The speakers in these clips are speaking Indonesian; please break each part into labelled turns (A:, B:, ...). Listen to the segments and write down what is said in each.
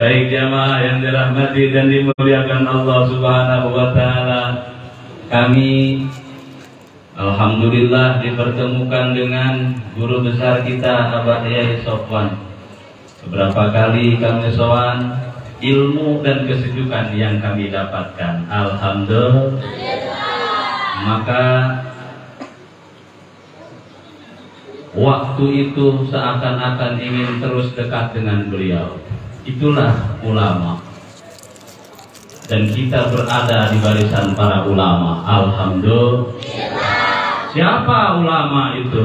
A: Baik jamaah yang dirahmati dan dimuliakan Allah Subhanahu wa taala, kami alhamdulillah dipertemukan dengan guru besar kita Abah Yai Sofwan. Beberapa kali kami sowan, ilmu dan kesejukan yang kami dapatkan, alhamdulillah. Maka waktu itu seakan-akan ingin terus dekat dengan beliau. Itulah ulama, dan kita berada di barisan para ulama, alhamdulillah. Siapa ulama itu?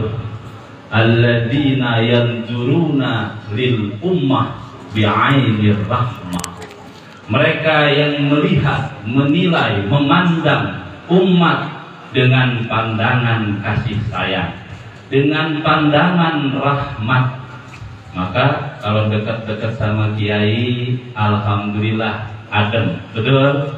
A: Alladzina yanzuruna lil ummah bi'ainir rahmah. Mereka yang melihat, menilai, memandang umat dengan pandangan kasih sayang, dengan pandangan rahmat. Maka kalau dekat-dekat sama kiai, alhamdulillah adem, betul?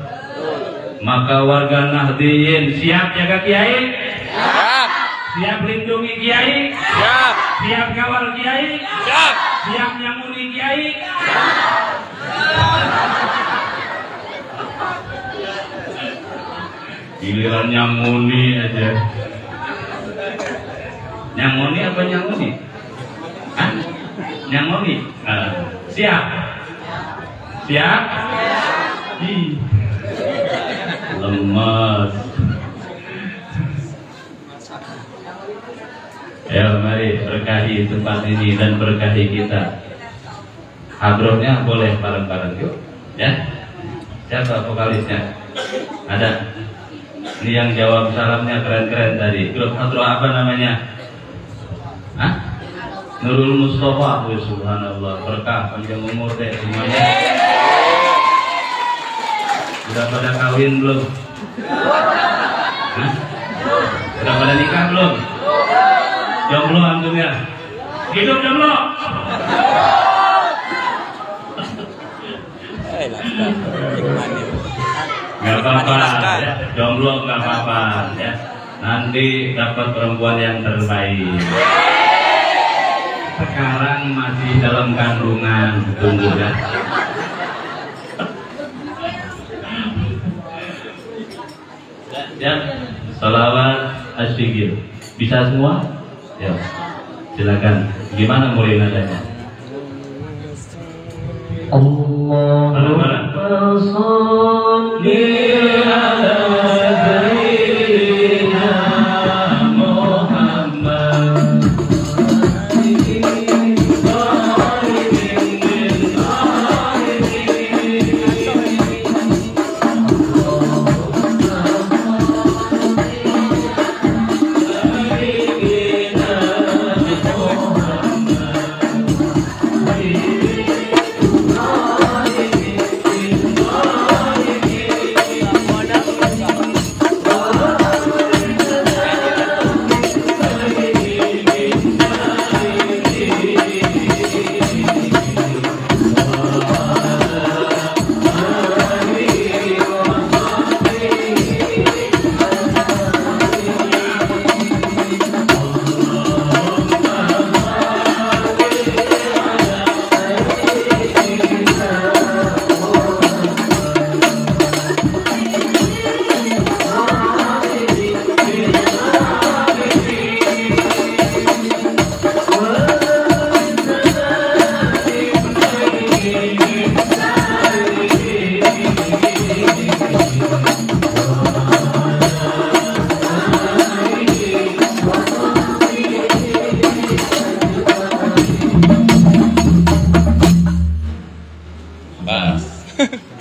A: Maka warga Nahdliyin siap jaga kiai? Siap. Siap lindungi kiai? Siap. Siap kawal kiai? Siap. Siap nyamuni kiai? Siap. Giliran nyamuni aja. Nyamuni apa nyamuni? Hah? Nyamuni? Siap? Siap? Lemas. Ya, mari berkahi tempat ini dan berkahi kita. Hadrohnya boleh bareng-bareng yuk, ya. Siapa vokalisnya? Ada. Ini yang jawab salamnya keren-keren tadi. Grup hadroh apa namanya? Hah? Nurul Mustafa. Subhanallah, berkah panjang umur deh semuanya. Sudah pada kawin belum? Hah? Sudah pada nikah belum? Jomblo antum ya? Hidup jomblo. Gak apa-apa ya, jomblo gak apa-apa ya. Nanti dapat perempuan yang terbaik. Sekarang masih dalam kandungan, tunggu ya. Ya, salawat asyikir. Bisa semua? Ya, silakan. Gimana mulai nadanya? Allahumma sholli ala sayyidina Muhammad.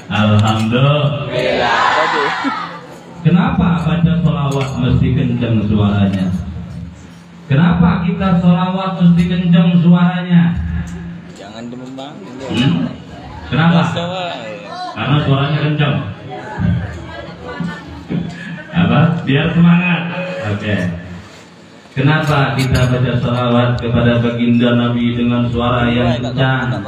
A: Alhamdulillah. Kenapa baca sholawat mesti kencang suaranya? Kenapa kita sholawat mesti kencang suaranya?
B: Jangan demam bang.
A: Kenapa? Karena suaranya kencang. Apa? Biar semangat. Oke. Kenapa kita baca sholawat kepada baginda Nabi dengan suara yang kencang?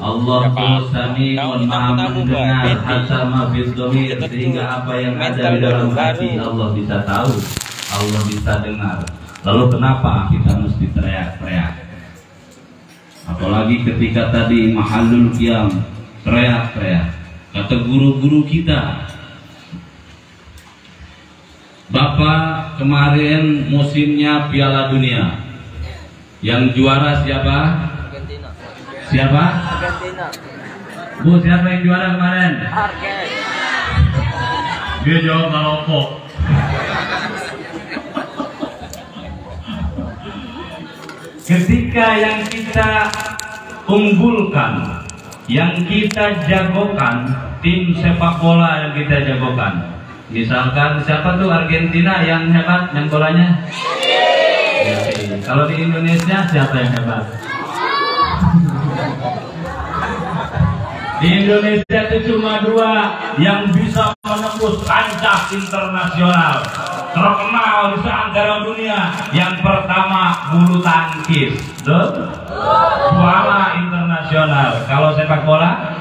A: Allah Sami'un Maha mendengar hatta ma fid dhamir, sehingga apa yang ada di dalam hati Allah bisa tahu, Allah bisa dengar. Lalu kenapa kita mesti teriak-teriak? Apalagi ketika tadi mahallul qiyam, teriak-teriak. Kata guru-guru kita, Bapak kemarin musimnya Piala Dunia, yang juara siapa?
B: Argentina.
A: Siapa?
B: Argentina.
A: Bu, siapa yang juara kemarin?
B: Argentina.
A: Dia jawab Maroko. Ketika yang kita unggulkan, yang kita jagokan, tim sepak bola yang kita jagokan, misalkan siapa tuh Argentina yang hebat, yang bolanya? Kalau di Indonesia siapa yang hebat? Di Indonesia itu cuma 2 yang bisa menembus kancah internasional, terkenal di seantero dunia. Yang pertama bulu tangkis, juara internasional. Kalau sepak bola,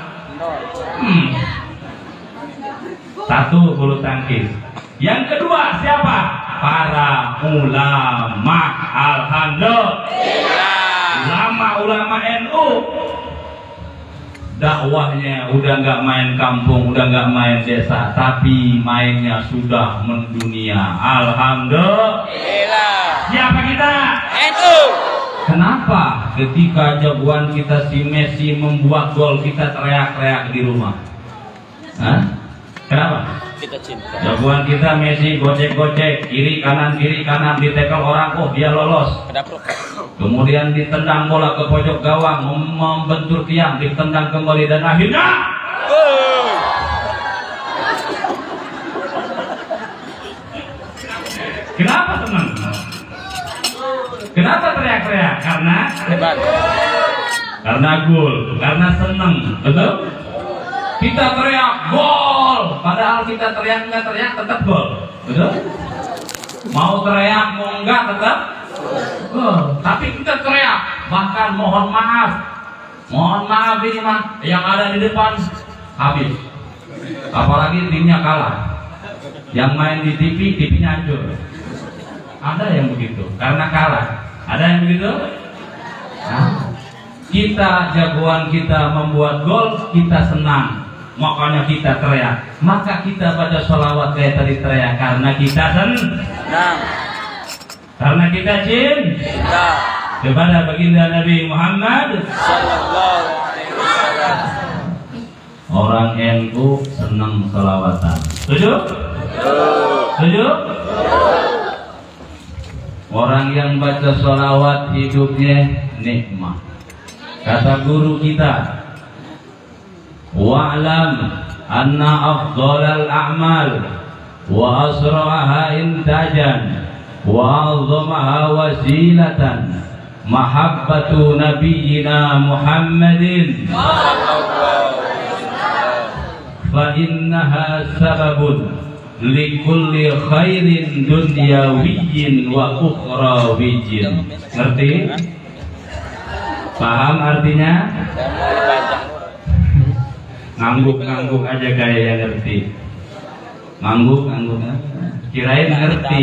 A: 1 bulu tangkis. Yang kedua siapa? Para ulama. Alhamdulillah. Ulama NU. Dakwahnya udah nggak main kampung, udah nggak main desa, tapi mainnya sudah mendunia. Alhamdulillah. Siapa kita? NU. Kenapa? Ketika jagoan kita si Messi membuat gol, kita teriak-teriak di rumah. Hah? Kenapa?
B: Kita cinta.
A: Jagoan kita Messi gocek-gocek, kiri kanan ditekel orang, oh dia lolos. Kemudian ditendang bola ke pojok gawang, membentur tiang, ditendang kembali dan akhirnya kenapa teman? Kenapa teriak-teriak? Karena
B: Hebat.
A: Karena gol, karena seneng, betul? Kita teriak gol, padahal kita teriak nggak teriak tetap gol, betul? Mau teriak mau enggak tetap gol. Tapi kita teriak, bahkan mohon maaf ini mah yang ada di depan habis. Apalagi timnya kalah, yang main di TV, TV-nya hancur. Ada yang begitu, karena kalah. Ada yang begitu? Nah, kita jagoan kita membuat gol, kita senang. Makanya kita teriak. Maka kita baca sholawat kayak tadi teriak karena kita senang. Karena kita cinta kepada baginda Nabi Muhammad sallallahu alaihi wasallam. Orang NU senang sholawatan. Setuju? Setuju? Orang yang baca sholawat hidupnya nikmat. Kata guru kita, wa'lam anna afdhalal a'mal wa asra'aha intajan wa azamaha wasilatan mahabbatu nabiyyina Muhammadin fa innaha sababun likulli khairin dunyawiyyin wa ukhrawiyyin. Ngerti? Paham artinya? Ngangguk-ngangguk aja kayak yang ngerti. Ngangguk kirain ngerti.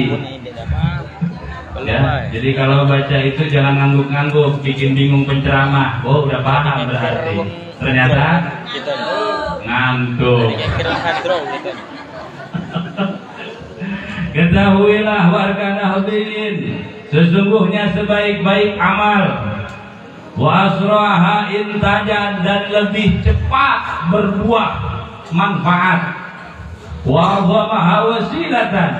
A: Ya, jadi kalau baca itu jangan ngangguk-ngangguk, bikin bingung penceramah. Oh, udah paham berarti. Ternyata ngantuk. Ketahuilah warga Nahdliyin, sesungguhnya sebaik-baik amal wa asraha intajan, dan lebih cepat berbuah manfaat, wa dhamaha wasilatan,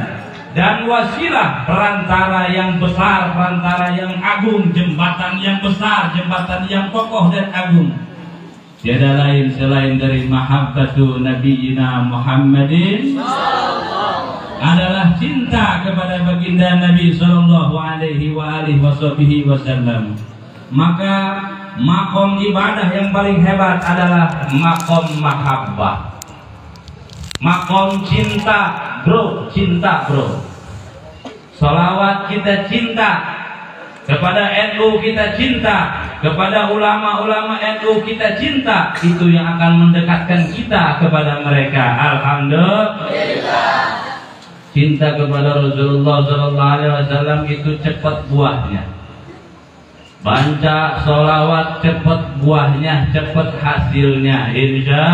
A: dan wasilah perantara yang besar, perantara yang agung, jembatan yang besar, jembatan yang kokoh dan agung, tiada lain selain dari mahabbatu nabiyina Muhammadin, adalah cinta kepada baginda Nabi sallallahu alaihi wasallam. Maka makom ibadah yang paling hebat adalah makom mahabbah, makom cinta, bro. Salawat kita cinta kepada NU, kita cinta kepada ulama-ulama NU, kita cinta. Itu yang akan mendekatkan kita kepada mereka. Alhamdulillah. Cinta kepada Rasulullah sallallahu alaihi wasallam itu cepat buahnya. Baca sholawat cepet buahnya, cepet hasilnya. Insya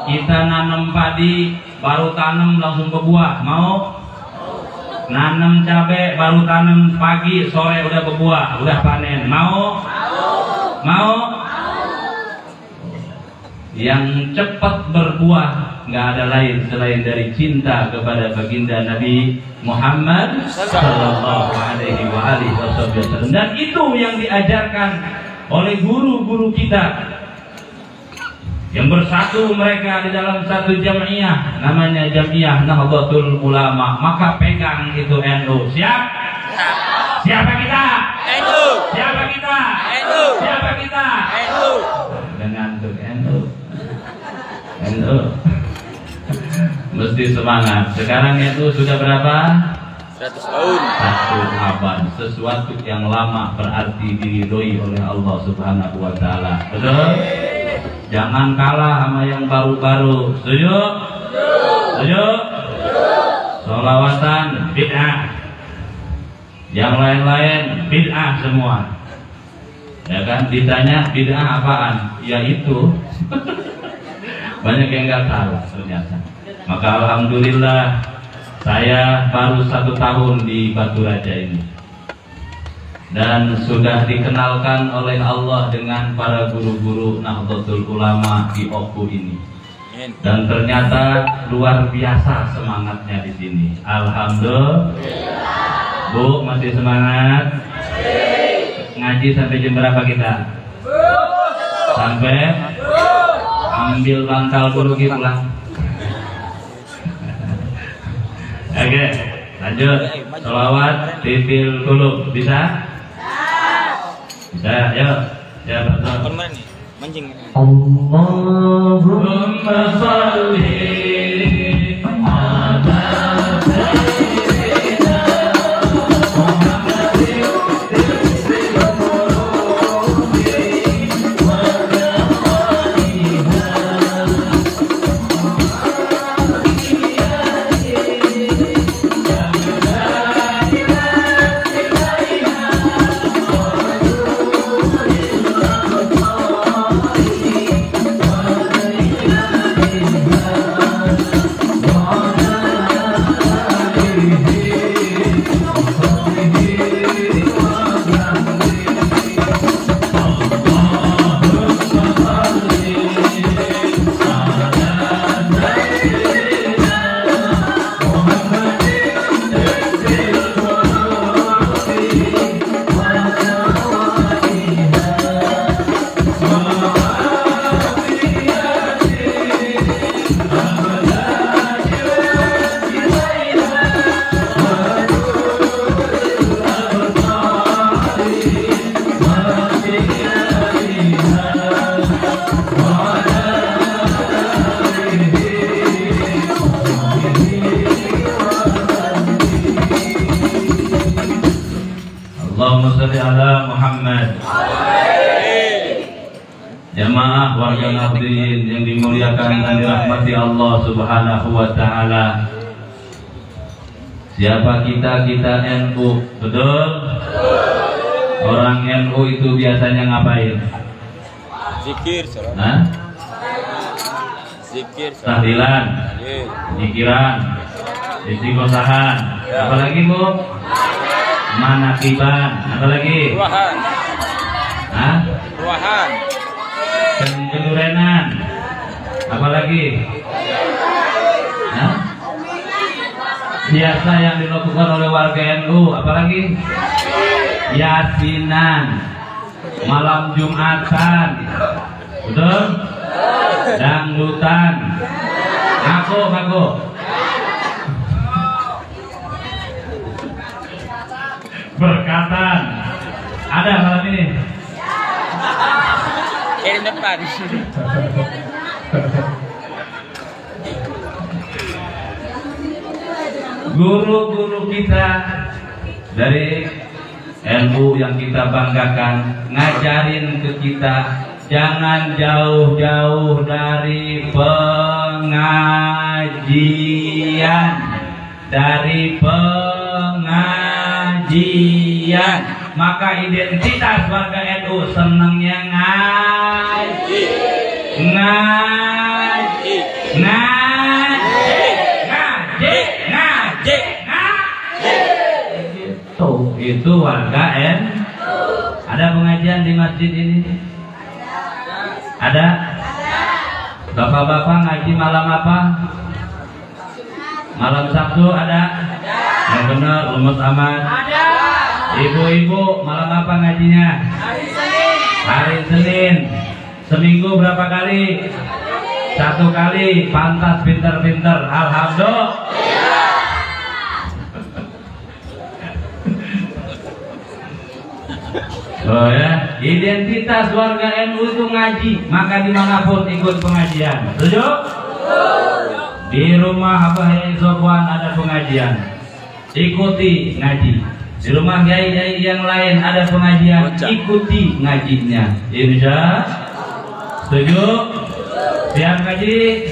A: kita nanam padi, baru tanam langsung ke buah. Mau? Nanam cabai, baru tanam pagi, sore udah berbuah, udah panen. Mau? Mau? Yang cepat berbuah nggak ada lain selain dari cinta kepada baginda Nabi Muhammad Sallallahu Alaihi Wasallam, dan itu yang diajarkan oleh guru-guru kita yang bersatu mereka di dalam satu jamiah, namanya Jamiah Nahdlatul Ulama. Maka pegang itu NU. Siap? Siapa kita?
B: NU.
A: Siapa kita?
B: NU.
A: Siapa kita?
B: NU.
A: Dengan tuh NU. NU. Mesti semangat. Sekarang NU sudah berapa?
B: 100 tahun.
A: 1 abad. Sesuatu yang lama berarti diridhoi oleh Allah Subhanahu wa taala. Betul? Jangan kalah sama yang baru-baru. Setuju? Setuju? Sholawatan bid'ah. Yang lain-lain bid'ah semua. Ya kan? Ditanya bid'ah apaan? Ya itu. Banyak yang nggak tahu ternyata. Maka alhamdulillah saya baru 1 tahun di Batu Raja ini, dan sudah dikenalkan oleh Allah dengan para guru-guru Nahdlatul Ulama di Oku ini. Dan ternyata luar biasa semangatnya di sini. Alhamdulillah. Bu, masih semangat? Ngaji sampai jam berapa kita? Sampai ambil bantal dulu gitu pulang. Oke, lanjut. Sholawat titil dulu. Bisa? Bisa, yuk. Ya, betul.
B: Mancing.
A: Allahumma sholli ala sayyidina Muhammadin Allahumma sholli ala Muhammad. Jamaah warga Nahdlatul yang dimuliakan dan dirahmati Allah Subhanahu wa taala. Siapa kita? Kita NU, betul? Orang NU itu biasanya ngapain?
B: Zikir,
A: Hah?
B: Zikir,
A: Tahlilan, zikiran, istiqosahan. Apalagi Bu? Manakiban. Apalagi?
B: Ruahan.
A: Hah?
B: Ruahan.
A: Kedurenan. Apalagi? Hah? Biasa yang dilakukan oleh warga NU. Apalagi? Yasinan, malam Jumatan, betul? Dangdutan. Ngaku. Berkatan. Ada malam ini?
B: Kirim depan.
A: Guru-guru kita dari NU yang kita banggakan ngajarin ke kita, jangan jauh-jauh dari pengajian, maka identitas warga NU senangnya ngaji. Ngaji. Ngaji. Ngaji. Ngaji. Ngaji. Itu warga NU. Ada pengajian di masjid ini? Ada? Bapak-bapak ngaji malam apa? Malam Sabtu ada? Yang benar, Umut Ahmad. Ibu-ibu malam apa ngajinya? Hari Senin. Seminggu berapa kali? 1 kali. Pantas, pinter-pinter. Alhamdulillah. Oh ya, identitas warga NU itu ngaji, maka dimanapun ikut pengajian. Setuju? Di rumah Abah Yai Sofwan ada pengajian, ikuti ngaji. Di rumah Yai yang lain ada pengajian, ikuti ngajinya. Insya. Setuju? Siap ngaji?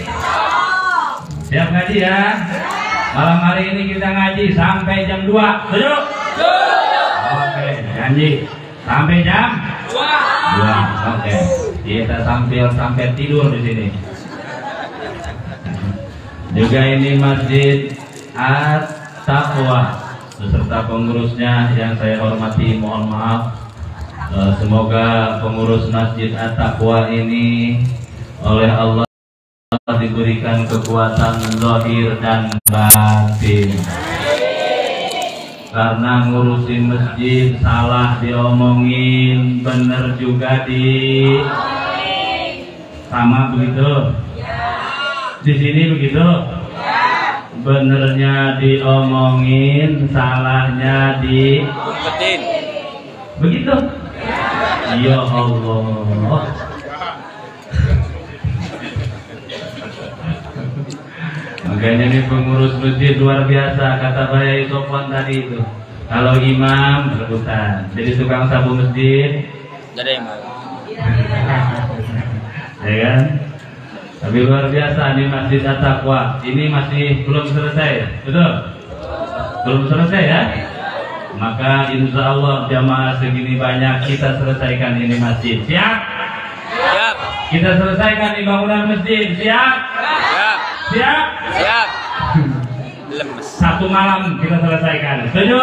A: Siap ngaji ya? Malam hari ini kita ngaji sampai jam 2. Setuju? Oke, janji. Sampai jam 2. Oke. Kita sampai tidur di sini. Juga ini Masjid At-Taqwa beserta pengurusnya yang saya hormati, mohon maaf. Semoga pengurus Masjid At-Taqwa ini oleh Allah diberikan kekuatan zahir dan batin. Karena ngurusin masjid salah diomongin, bener juga di sama begitu. Di sini begitu. Benernya diomongin, salahnya di begitu. Ya Allah. Makanya ini pengurus masjid luar biasa, kata Pak Yai Sofwan tadi itu. Kalau imam rebutan, jadi tukang sapu masjid.
B: Jadi imam.
A: Ya kan? Tapi luar biasa ini Masjid At-Taqwa. Ini masih belum selesai, betul? Belum selesai ya? Maka insya Allah jamaah segini banyak kita selesaikan ini masjid. Siap?
B: Siap.
A: Kita selesaikan ini bangunan masjid. Siap?
B: Siap.
A: Siap?
B: Siap. Lemes.
A: 1 malam kita selesaikan. Setuju?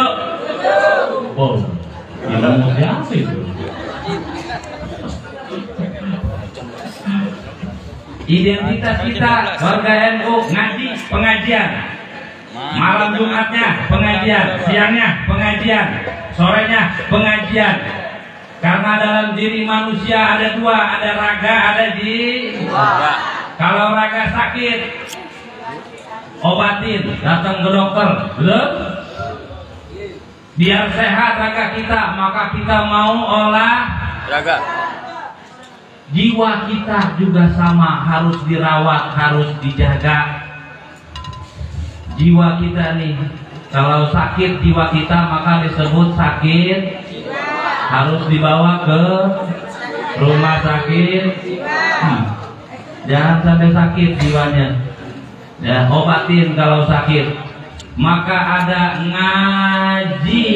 A: Oh, ilmu siapa itu? Identitas kita warga NU ngaji, pengajian. Malam Jumatnya pengajian, siangnya pengajian, sorenya pengajian. Karena dalam diri manusia ada 2, ada raga, ada jiwa. Kalau raga sakit, obatin, datang ke dokter, betul? Biar sehat raga kita, maka kita mau olahraga. Jiwa kita juga sama, harus dirawat, harus dijaga. Jiwa kita nih, kalau sakit jiwa kita maka disebut sakit. Harus dibawa ke rumah sakit. Jangan sampai sakit jiwanya. Ya, obatin kalau sakit. Maka ada ngaji,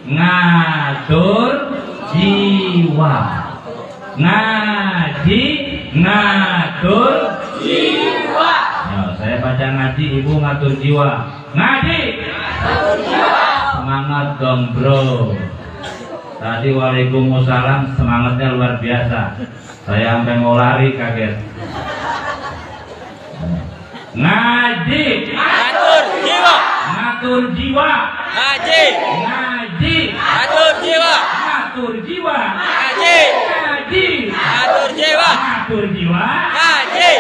A: ngatur jiwa. Ngaji, ngatur jiwa. Ya, saya baca ngaji, ibu ngatur jiwa. Ngaji, ngatur jiwa. Semangat dong bro. Tadi waalaikumsalam, semangatnya luar biasa. Saya sampai mau lari kaget. Ngaji,
B: Ngatur jiwa.
A: ngatur jiwa.
B: Ngaji.
A: Ngaji,
B: Ngatur jiwa.
A: ngatur jiwa.
B: Ngaji.
A: Ngaji,
B: Ngatur jiwa.
A: ngatur jiwa.
B: Ngaji.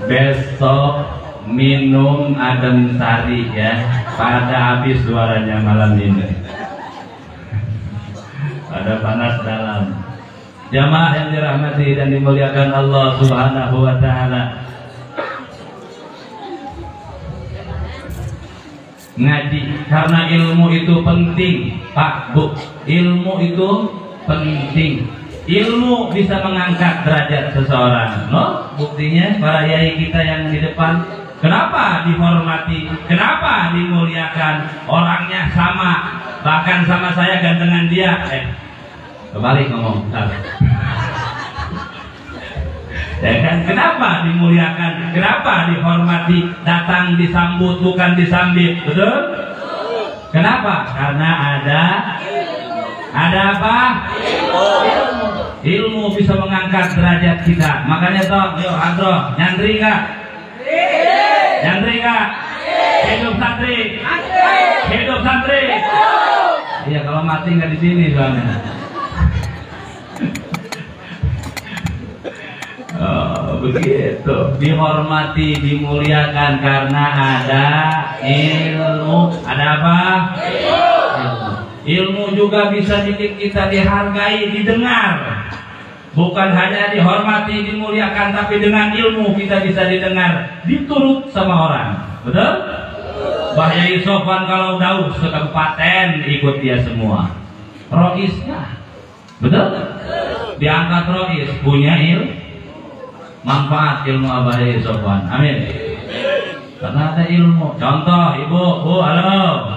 A: Besok minum adem sari ya, pada habis suaranya malam ini. Ada panas dalam. Jamaah yang dirahmati dan dimuliakan Allah Subhanahu wa taala. Ngaji karena ilmu itu penting, Pak, Bu. Ilmu itu penting. Ilmu bisa mengangkat derajat seseorang, no? Buktinya para yai kita yang di depan Kenapa dihormati? Kenapa dimuliakan? Orangnya sama, bahkan sama saya gantengan dia. Kembali ngomong. Ya kan? Kenapa dimuliakan? Kenapa dihormati? Datang disambut bukan disambit, betul? Kenapa? Karena ada apa? Ilmu bisa mengangkat derajat kita. Makanya toh, yuk Andro, nyantri nggak? Nyantri nggak? Hidup santri. Hidup santri. Iya, kalau mati nggak di sini soalnya. Oh, begitu. Dihormati, dimuliakan karena ada ilmu. Ada apa? Ilmu juga bisa bikin kita dihargai, didengar. Bukan hanya dihormati, dimuliakan, tapi dengan ilmu kita bisa didengar, diturut sama orang. Betul? Mbah Yai Sofwan kalau dauh sekabupaten ikut dia semua. Roisnya, betul? Diangkat rois, punya manfaat ilmu Abah Yai Sofwan. Amin. Karena ada ilmu. Contoh, ibu, bu, halo.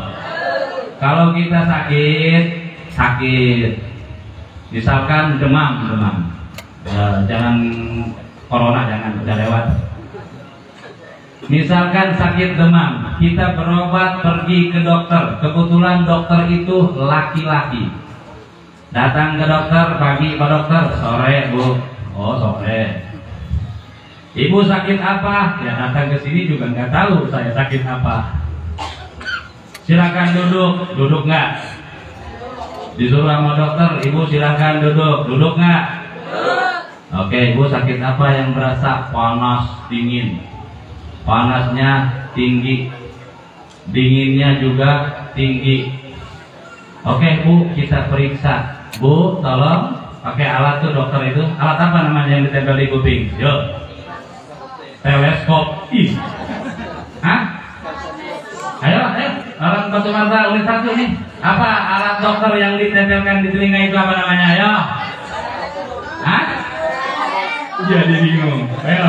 A: Kalau kita sakit, misalkan demam, jangan corona, jangan udah lewat. Misalkan sakit demam, kita berobat pergi ke dokter. Kebetulan dokter itu laki-laki. Datang ke dokter pagi, Pak dokter, sore bu, oh sore. Ibu sakit apa? Ya datang ke sini juga nggak tahu saya sakit apa. Silakan duduk nggak? Disuruh sama dokter, ibu silakan duduk nggak? Oke, ibu sakit apa yang berasa? Panas, dingin. Panasnya tinggi, dinginnya juga tinggi. Oke bu, kita periksa. Bu, tolong pakai alat tuh dokter itu. Alat apa namanya yang ditempel di kuping? Yuk. Teleskop. Ih. Hah? Ayo, orang Batu Marta Unit 1 nih. Apa alat dokter yang ditempelkan di telinga itu apa namanya? Ayo. Hah? Jadi bingung. Ayo.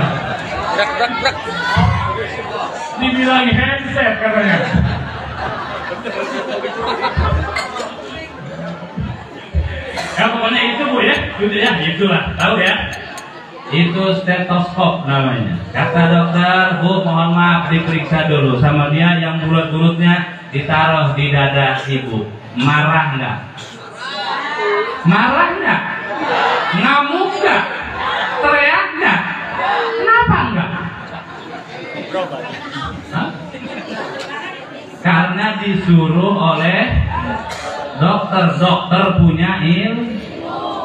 A: Dibilang headset katanya. Ya pokoknya itu bu ya, gitu ya, itulah, tahu ya. Itu stetoskop namanya. Kata dokter, bu mohon maaf diperiksa dulu sama dia yang bulat-bulatnya ditaruh di dada ibu. Marah nggak? Marah nggak? Ngamuk nggak? Teriak nggak? Kenapa nggak? Hah? Karena disuruh oleh dokter punya ilmu.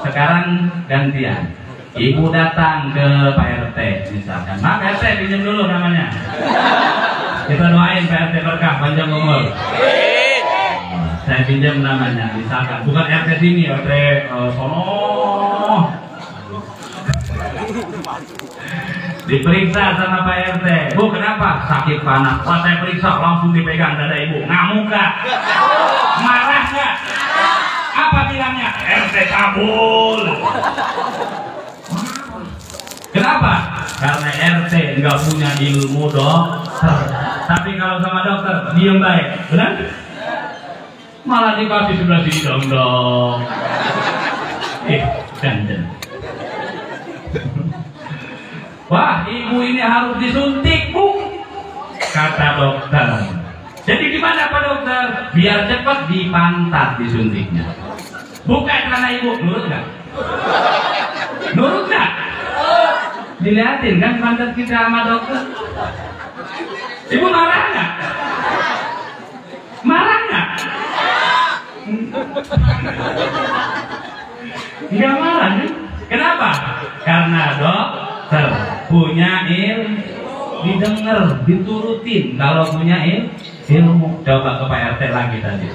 A: Sekarang gantian. Ibu datang ke Pak RT misalkan. Pak RT pinjam dulu namanya. Kita doain Pak RT berkah panjang umur. Saya pinjam namanya misalkan. Bukan RT sini, RT sono. Diperiksa sama Pak RT. Bu kenapa? Sakit panas. Pas saya periksa langsung dipegang dada ibu. Ngamuk nggak? Marah nggak? Apa bilangnya? RT kabul. Kenapa? Karena RT nggak punya ilmu dokter. Tapi kalau sama dokter diem baik, benar? Malah dikasih sebelah sini dong. Dandan. Wah, ibu ini harus disuntik bu, kata dokter. Jadi gimana Pak dokter? Biar cepat di pantat disuntiknya. Bukan karena ibu nurut nggak? Nurut nggak? Dilihatin kan pantat kita sama dokter. Ibu marah nggak? Marah nggak? Nggak marah kan? Kenapa? Karena dokter punya ilmu, didengar, diturutin. Kalau punya ilmu, coba ke Pak RT lagi tadi.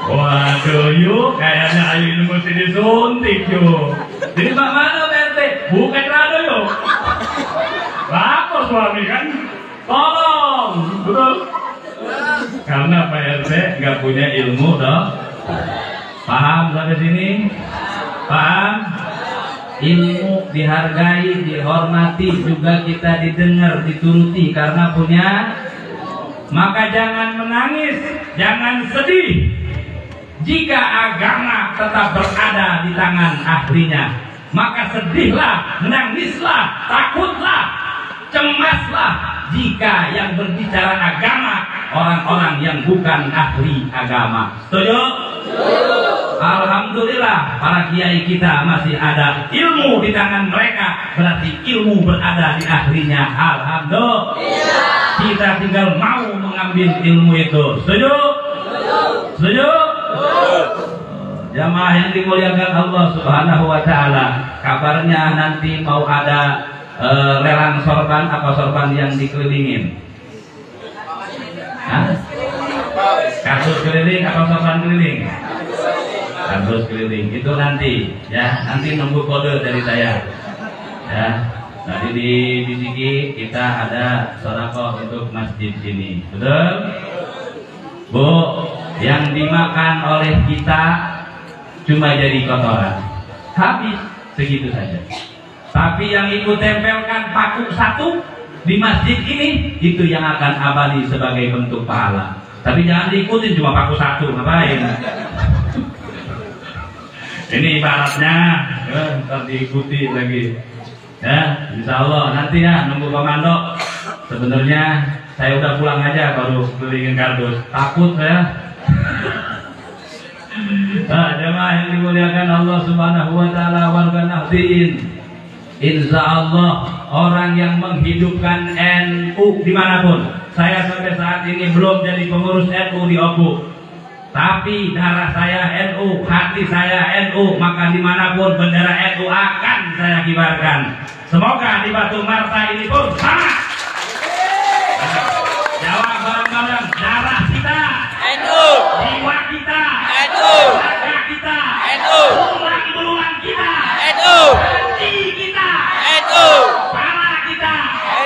A: Waduh yuk, kayaknya ayu ini mesti disuntik yuk. Jadi Pak mana Pak RT? Bukan rado yuk. Lapor suami kan? Tolong, betul? Karena Pak RT nggak punya ilmu dong. Paham sampai sini? Paham? ilmu dihargai, dihormati, juga kita didengar, dituruti karena punya. Maka jangan menangis, jangan sedih jika agama tetap berada di tangan ahlinya. Maka sedihlah, menangislah, takutlah, cemaslah jika yang berbicara agama orang-orang yang bukan ahli agama. Setuju? Alhamdulillah para kiai kita masih ada ilmu di tangan mereka, berarti ilmu berada di ahlinya. Alhamdulillah. Kita tinggal mau mengambil ilmu itu. Setuju? Setuju? Jamaah yang dimuliakan Allah Subhanahu wa taala, kabarnya nanti mau ada lelang sorban. Apa sorban yang dikelilingin? Hah? Kardus keliling apa sorban keliling? Kardus keliling itu nanti ya, nanti nunggu kode dari saya ya. Tadi di sini kita ada sedekah untuk masjid ini, betul? Bu, yang dimakan oleh kita cuma jadi kotoran, habis segitu saja. Tapi yang ikut tempelkan paku satu di masjid ini, itu yang akan abadi sebagai bentuk pahala. Tapi jangan diikutin cuma paku satu, ngapain? Ini ibaratnya, ya, ntar diikuti lagi. Ya, insya Allah nanti ya nunggu komando. Sebenarnya saya udah pulang aja baru kelilingin kardus, takut saya. Nah, jemaah yang dimuliakan Allah Subhanahu wa taala, warga Nahdien. Insya Allah orang yang menghidupkan NU dimanapun. Saya sampai saat ini belum jadi pengurus NU di Oku, tapi darah saya NU, hati saya NU, maka dimanapun bendera NU akan saya kibarkan. Semoga di Batu Marta ini pun sama. Jawab bareng-bareng, darah kita
B: NU,
A: jiwa kita
B: NU,
A: raga kita
B: NU,
A: tulang-belulang kita
B: NU,
A: hati kita
B: NU,
A: kepala kita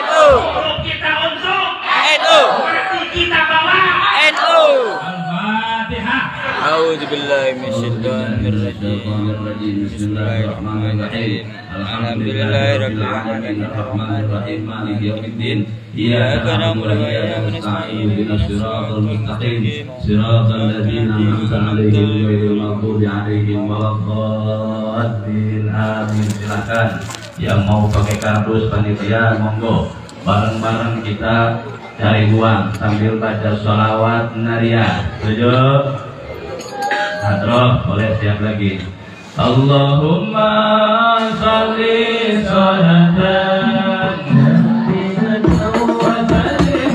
B: NU,
A: perut kita unsur
B: NU,
A: hati kita bawa.
B: NU.
A: Al-Fatihah.
B: A'udzu billahi minasyaitonir rajim. Bismillahirrahmanirrahim. Alhamdulillahirabbil alamin arrahmanir rahim maliki yaumiddin. Iyyaka na'budu wa iyyaka nasta'in ihdinas siratal mustaqim siratal ladzina an'amta 'alaihim ghairil maghdubi 'alaihim waladdallin. Amin. Silakan yang mau pakai kardus panitia monggo, bareng-bareng kita cari uang sambil baca sholawat nariyah. Setuju? Hadroh boleh siap lagi. Allahumma sholli sholatan wa sallim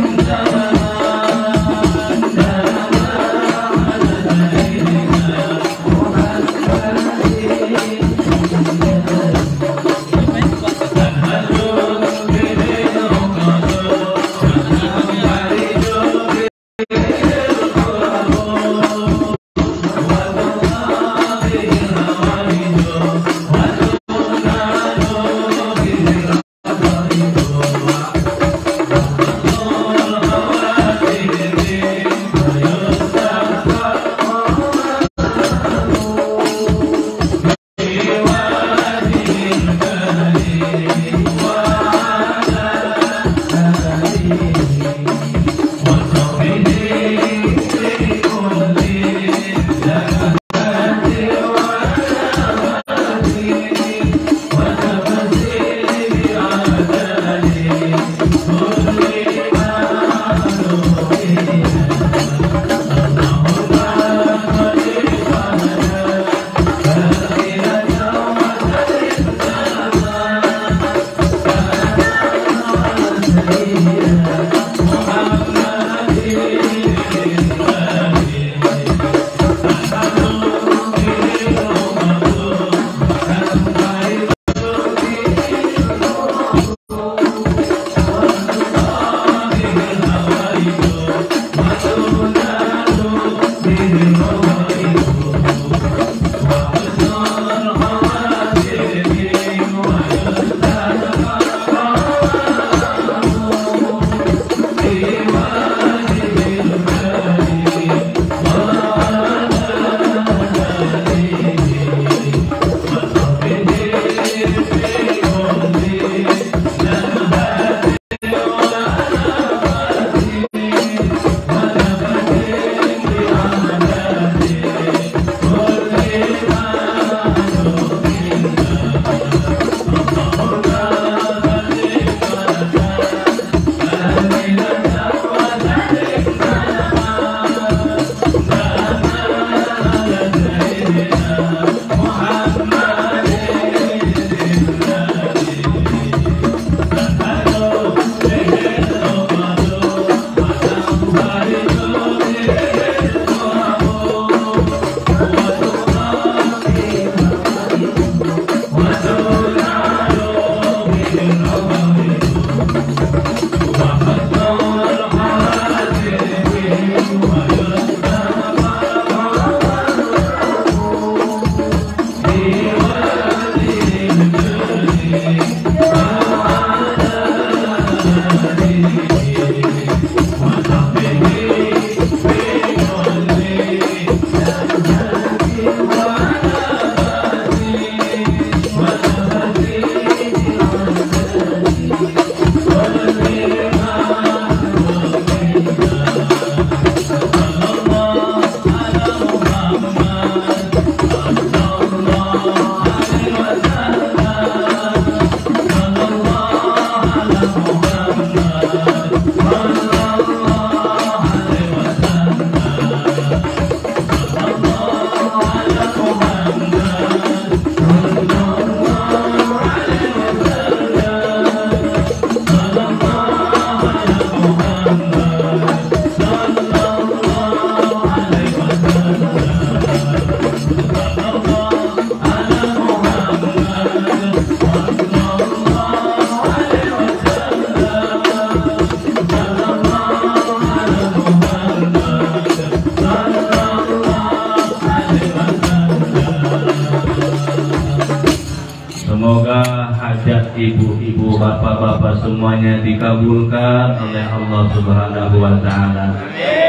A: Semoga hajat ibu-ibu, bapak-bapak semuanya dikabulkan oleh Allah Subhanahu wa Ta'ala.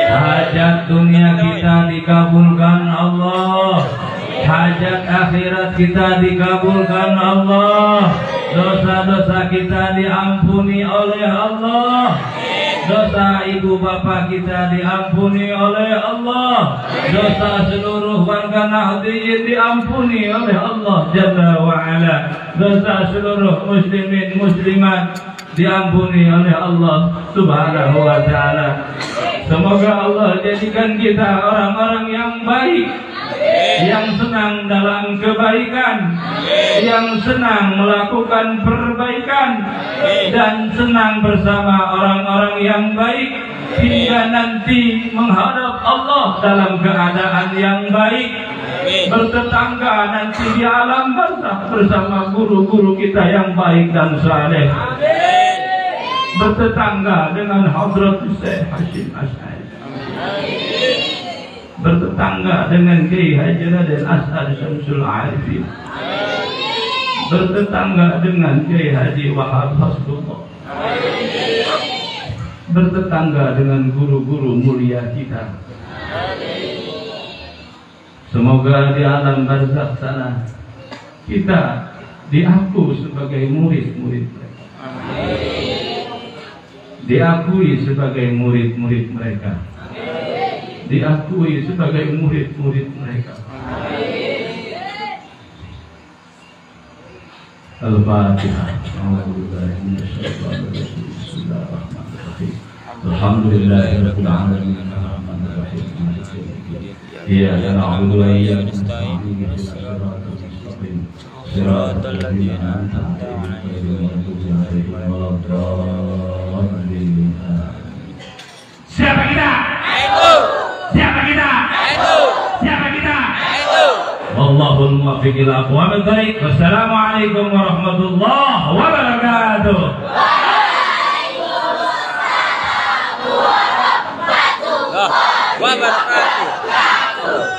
A: Hajat dunia kita dikabulkan Allah, hajat akhirat kita dikabulkan Allah, dosa-dosa kita diampuni oleh Allah, dosa ibu bapak kita diampuni oleh Allah, dosa seluruh warga Nahdliyin diampuni oleh Allah Jalla wa Ala, dosa seluruh muslimin muslimat diampuni oleh Allah Subhanahu wa Ta'ala. Semoga Allah jadikan kita orang-orang yang baik, yang senang dalam kebaikan, yang senang melakukan perbaikan, dan senang bersama orang-orang yang baik hingga nanti menghadap Allah dalam keadaan yang baik, bertetangga nanti di alam barzakh bersama guru-guru kita yang baik dan saleh, bertetangga dengan Hadrat Syekh Hashim Asy'ari, bertetangga dengan Kiai Haji Raden Ash'ar Syamsul Arifin, bertetangga dengan Kiai Haji Wahab Hasbullah, bertetangga dengan guru-guru mulia kita. Semoga di alam barzakh sana kita diaku sebagai murid-murid mereka, diakui sebagai murid-murid mereka, diakui sebagai murid-murid mereka. Al-Fatihah. Alhamdulillahirabbil alamin. Iyyaka na'budu wa iyyaka nasta'in. Shiratal ladzina an'amta 'alaihim ghairil maghdubi 'alaihim. Siapa kita? Itu. Siapa kita? Itu. Siapa kita? Itu. Wallahul muwaffiq ila aqwamit thoriq. Wassalamualaikum warahmatullahi wabarakatuh. Waalaikumsalam warahmatullahi wabarakatuh.